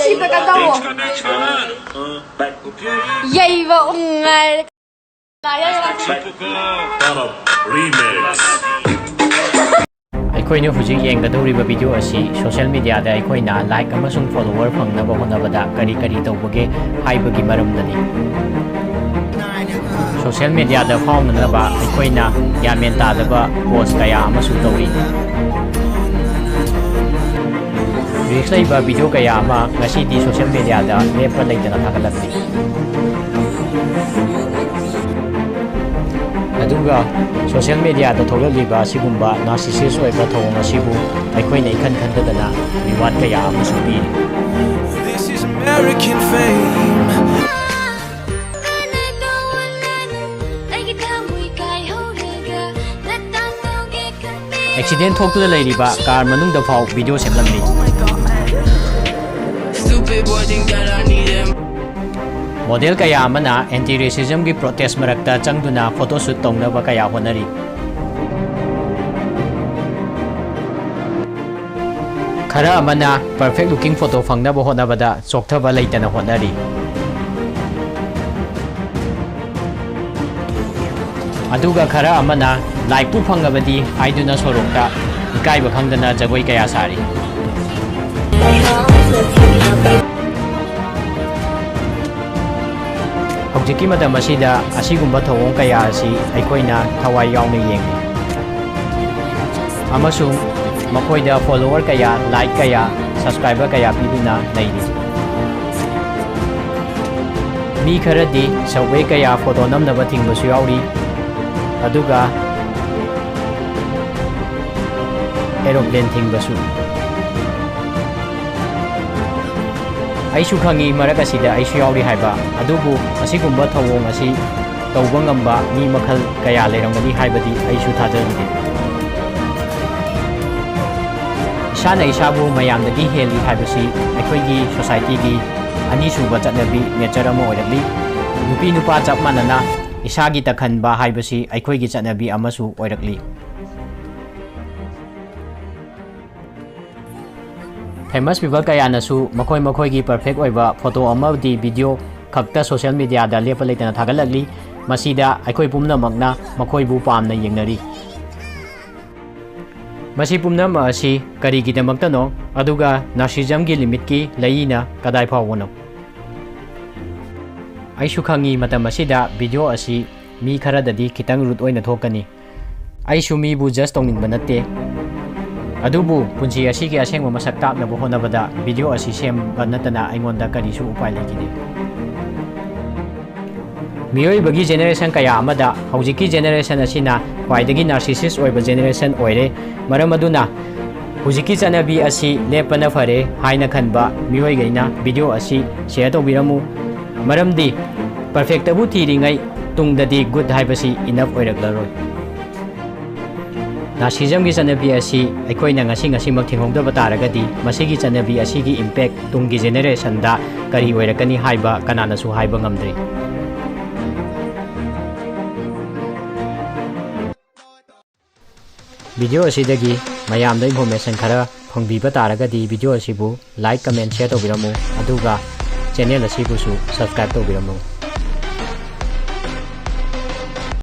Kita kata mo. Yay ba ungal. Kaya Remix. ꯑꯩꯈꯣꯏꯅ ꯍꯧꯖꯤꯛ ꯌꯦꯡꯒꯗꯧꯔꯤꯕ video ꯑꯁꯤ ꯁꯣꯁꯤꯌꯦꯜ ꯃꯤꯗꯤꯌꯥꯗ ꯑꯩꯈꯣꯏꯅ ꯂꯥꯏꯛ ꯑꯃꯁꯨꯡ ꯐꯣꯂꯣꯋꯔ ꯐꯪꯅꯕ ꯍꯣꯠꯅꯕꯗ ꯀꯔꯤ ꯇꯧꯕꯒꯦ ꯍꯥꯏꯕꯒꯤ ꯃꯔꯝꯗꯅꯤ꯫ ꯁꯣꯁꯤꯌꯦꯜ ꯃꯤꯗꯤꯌꯥꯗ ꯐꯥꯎꯅꯅꯕ ꯑꯩꯈꯣꯏꯅ ꯒ꯭ꯌꯥꯟ ꯃꯦꯟ ꯇꯥꯗꯕ ꯄꯣꯁ ꯀꯌꯥ ꯑꯃꯁꯨ ꯇꯧꯔꯤ꯫ ꯔꯤꯛꯁ ꯂꯩꯕ ꯚꯤꯗꯤꯑꯣ ꯀꯌꯥ ꯑꯃ ꯉꯁꯤꯗꯤ ꯁꯣꯁꯤꯌꯦꯜ ꯃꯤꯗꯤꯌꯥꯗ ꯂꯦꯞꯄ ꯂꯩꯇꯅ ꯊꯥꯒꯠꯂꯛꯂꯤ꯫ ꯑꯗꯨꯒ ꯁꯣꯁꯤꯌꯦꯜ ꯃꯤꯗꯤꯌꯥꯗ ꯊꯣꯛꯂꯛꯂꯤꯕ ꯑꯁꯤꯒꯨꯝꯕ ꯅꯥꯔꯁꯤꯁꯤꯁ ꯑꯣꯏꯕ ꯊꯧꯑꯣꯡ ꯑꯁꯤꯕꯨ ꯑꯩꯈꯣꯏꯅ ꯏꯈꯟ ꯈꯟꯗꯗꯅ ꯔꯤꯋꯥꯔꯗ ꯀꯌꯥ ꯑꯃꯁꯨ ꯄꯤꯔꯤ꯫ ꯑꯦꯛꯁꯤꯗꯦꯟ ꯊꯣꯛꯇꯨꯅ ꯂꯩꯔꯤꯕ ꯀꯥꯔ ꯃꯅꯨꯡꯗ ꯐꯥꯎ ꯚꯤꯗꯤꯑꯣ ꯁꯦꯝꯂꯝꯃꯤ꯫ ꯃꯣꯗꯦꯜ ꯀꯌꯥ ꯑꯃꯅ ꯑꯦꯟꯇꯤ ꯔꯦꯁꯤꯖꯝꯒꯤ ꯄ꯭ꯔꯣꯇꯦꯁ ꯃꯔꯛꯇ ꯆꯪꯗꯨꯅ ꯐꯣꯇꯣꯁꯨꯠ ꯇꯧꯅꯕ ꯀꯌꯥ ꯍꯣꯠꯅꯔꯤ꯫ ꯈꯔ ꯑꯃꯅ ꯄꯔꯐꯦꯛ ꯂꯨꯀꯤꯡ ꯐꯣꯇꯣ ꯐꯪꯅꯕ ꯍꯣꯠꯅꯕꯗ ꯆꯣꯛꯊꯕ ꯂꯩꯇꯅ ꯍꯣꯠꯅꯔꯤ꯫ ꯑꯗꯨꯒ ꯈꯔ ꯑꯃꯅ ꯂꯥꯏꯛꯄꯨ ꯐꯪꯉꯕꯗꯤ ꯍꯥꯏꯗꯨꯅ ꯁꯣꯔꯣꯛꯇ ꯏꯀꯥꯏꯕ ꯈꯪꯗꯅ ꯖꯒꯣꯏ ꯀꯌꯥ ꯁꯥꯔꯤ꯫ ꯍꯧꯖꯤꯛꯀꯤ ꯃꯇꯝ ꯑꯁꯤꯗ ꯑꯁꯤꯒꯨꯝꯕ ꯊꯧꯑꯣꯡ ꯀꯌꯥ ꯑꯁꯤ ꯑꯩꯈꯣꯏꯅ ꯊꯋꯥꯏ ꯌꯥꯎꯅ ꯌꯦꯡꯂꯤ ꯑꯃꯁꯨꯡ ꯃꯈꯣꯏꯗ ꯐꯣꯂꯣꯋꯔ ꯀꯌꯥ, ꯂꯥꯏꯛ ꯀꯌꯥ, ꯁꯕꯁꯀ꯭ꯔꯥꯏꯕꯔ ꯀꯌꯥ ꯄꯤꯗꯨꯅ ꯂꯩꯔꯤ꯫ ꯃꯤ ꯈꯔꯗꯤ ꯁꯕꯋꯦ ꯀꯌꯥ ꯐꯣꯇꯣ ꯅꯝꯅꯕ ꯊꯤꯡꯕꯁꯨ ꯌꯥꯎꯔꯤ꯫ ꯑꯗꯨꯒ ꯑꯦꯔꯣꯄ꯭ꯂꯦꯟ ꯊꯤꯡꯕꯁꯨ꯫ ꯑꯩꯁꯨ ꯈꯪꯏ ꯃꯔꯛ ꯑꯁꯤꯗ ꯑꯩꯁꯨ ꯌꯥꯎꯔꯤ ꯍꯥꯏꯕ, ꯑꯗꯨꯕꯨ ꯑꯁꯤꯒꯨꯝꯕ ꯊꯧꯑꯣꯡ ꯑꯁꯤ ꯇꯧꯕ ꯉꯝꯕ ꯃꯤ ꯃꯈꯜ ꯀꯌꯥ ꯂꯩꯔꯝꯒꯅꯤ ꯍꯥꯏꯕꯗꯤ ꯑꯩꯁꯨ ꯊꯥꯖꯔꯨꯗꯦ꯫ ꯏꯁꯥꯅ ꯏꯁꯥꯕꯨ ꯃꯌꯥꯝꯗꯒꯤ ꯍꯦꯜꯂꯤ ꯍꯥꯏꯕꯁꯤ ꯑꯩꯈꯣꯏꯒꯤ ꯁꯣꯁꯥꯏꯇꯤꯒꯤ ꯑꯅꯤꯁꯨꯕ ꯆꯠꯅꯕꯤ ꯅꯦꯆꯔ ꯑꯃ ꯑꯣꯏꯔꯛꯂꯤ꯫ ꯅꯨꯄꯤ ꯅꯨꯄꯥ ꯆꯞ ꯃꯥꯟꯅꯅ ꯏꯁꯥꯒꯤ ꯇꯈꯟꯕ ꯍꯥꯏꯕꯁꯤ ꯑꯩꯈꯣꯏꯒꯤ ꯆꯠꯅꯕꯤ ꯑꯃꯁꯨ ꯑꯣꯏꯔꯛꯂꯤ꯫ ꯐꯦꯃꯁ ꯄꯤꯄꯜ ꯀꯌꯥꯅꯁꯨ ꯃꯈꯣꯏꯒꯤ ꯄꯔꯐꯦꯛ ꯑꯣꯏꯕ ꯐꯣꯇꯣ ꯑꯃꯗꯤ ꯚꯤꯗꯤꯑꯣ ꯈꯛꯇ ꯁꯣꯁꯤꯌꯦꯜ ꯃꯤꯗꯤꯌꯥꯗ ꯂꯦꯞꯄ ꯂꯩꯇꯅ ꯊꯥꯒꯠꯂꯛꯂꯤ꯫ ꯃꯁꯤꯗ ꯑꯩꯈꯣꯏ ꯄꯨꯝꯅꯃꯛꯅ ꯃꯈꯣꯏꯕꯨ ꯄꯥꯝꯅ ꯌꯦꯡꯅꯔꯤ꯫ ꯃꯁꯤ ꯄꯨꯝꯅꯃꯛ ꯑꯁꯤ ꯀꯔꯤꯒꯤꯗꯃꯛꯇꯅꯣ? ꯑꯗꯨꯒ ꯅꯥꯔꯁꯤꯖꯝꯒꯤ ꯂꯤꯃꯤꯠꯀꯤ ꯂꯩꯏꯅ ꯀꯗꯥꯏ ꯐꯥꯎꯕꯅꯣ? ꯑꯩꯁꯨ ꯈꯪꯏ ꯃꯇꯝ ꯑꯁꯤꯗ ꯚꯤꯗꯤꯑꯣ ꯑꯁꯤ ꯃꯤ ꯈꯔꯗꯗꯤ ꯈꯤꯇꯪ ꯔꯨꯠ ꯑꯣꯏꯅ ꯊꯣꯛꯀꯅꯤ꯫ ꯑꯩꯁꯨ ꯃꯤꯕꯨ ꯖꯁ ꯇꯧꯅꯤꯡꯕ ꯅꯠꯇꯦ꯫ ꯑꯗꯨꯕꯨ ꯄꯨꯟꯁꯤ ꯑꯁꯤꯒꯤ ꯑꯁꯦꯡꯕ ꯃꯁꯛ ꯇꯥꯛꯅꯕ ꯍꯣꯠꯅꯕꯗ ꯚꯤꯗꯤꯑꯣ ꯑꯁꯤ ꯁꯦꯝꯕ ꯅꯠꯇꯅ ꯑꯩꯉꯣꯟꯗ ꯀꯔꯤꯁꯨ ꯎꯄꯥꯏ ꯂꯩꯈꯤꯗꯦ꯫ ꯃꯤꯑꯣꯏꯕꯒꯤ ꯖꯦꯅꯦꯔꯦꯁꯟ ꯀꯌꯥ ꯑꯃꯗ ꯍꯧꯖꯤꯛꯀꯤ ꯖꯦꯅꯦꯔꯦꯁꯟ ꯑꯁꯤꯅ ꯈ꯭ꯋꯥꯏꯗꯒꯤ ꯅꯥꯔꯁꯤꯁꯤꯁ ꯑꯣꯏꯕ ꯖꯦꯅꯦꯔꯦꯁꯟ ꯑꯣꯏꯔꯦ꯫ ꯃꯔꯝ ꯑꯗꯨꯅ ꯍꯧꯖꯤꯛꯀꯤ ꯆꯠꯅꯕꯤ ꯑꯁꯤ ꯂꯦꯞꯄꯅ ꯐꯔꯦ ꯍꯥꯏꯅ ꯈꯟꯕ ꯃꯤꯑꯣꯏꯈꯩꯅ ꯚꯤꯗꯤꯑෝ ꯑꯁꯤ ꯁꯦꯌꯔ ꯇꯧꯕꯤꯔꯝꯃꯨ꯫ ꯃꯔꯝꯗꯤ ꯄꯔꯐꯦꯛꯇꯕꯨ ꯊꯤꯔꯤꯉꯩ ꯇꯨꯡꯗꯗꯤ ꯒꯨꯗ ꯍꯥꯏꯕꯁꯤ ꯏꯅꯐ ꯑꯣꯏꯔꯛꯂꯔꯣꯏ꯫ ꯅꯥꯔꯁꯤꯖꯝꯒꯤ ꯆꯠꯅꯕꯤ ꯑꯁꯤ ꯑꯩꯈꯣꯏꯅ ꯉꯁꯤꯃꯛ ꯊꯤꯡꯍꯧꯗꯕ ꯇꯥꯔꯒꯗꯤ ꯃꯁꯤꯒꯤ ꯆꯠꯅꯕꯤ ꯑꯁꯤꯒꯤ ꯏꯝꯄꯦꯛ ꯇꯨꯡꯒꯤ ꯖꯦꯅꯦꯔꯦꯁꯟꯗ ꯀꯔꯤ ꯑꯣꯏꯔꯛꯀꯅꯤ ꯍꯥꯏꯕ ꯀꯅꯥꯅꯁꯨ ꯍꯥꯏꯕ ꯉꯝꯗ꯭ꯔꯤ꯫ ꯚꯤꯗꯤꯑꯣ ꯑꯁꯤꯗꯒꯤ ꯃꯌꯥꯝꯗ ꯏꯟꯐꯣꯔꯃꯦꯁꯟ ꯈꯔ ꯐꯪꯕꯤꯕ ꯇꯥꯔꯒꯗꯤ ꯚꯤꯗꯤꯑꯣ ꯑꯁꯤꯕꯨ ꯂꯥꯏꯛ, ꯀꯃꯦꯟ, ꯁꯦꯌꯔ ꯇꯧꯕꯤꯔꯝꯃꯨ꯫ ꯑꯗꯨꯒ ꯆꯦꯅꯦꯜ ꯑꯁꯤꯕꯨꯁꯨ ꯁꯕꯁꯀ꯭ꯔꯥꯏꯕ ꯇꯧꯕꯤꯔꯝꯃꯨ꯫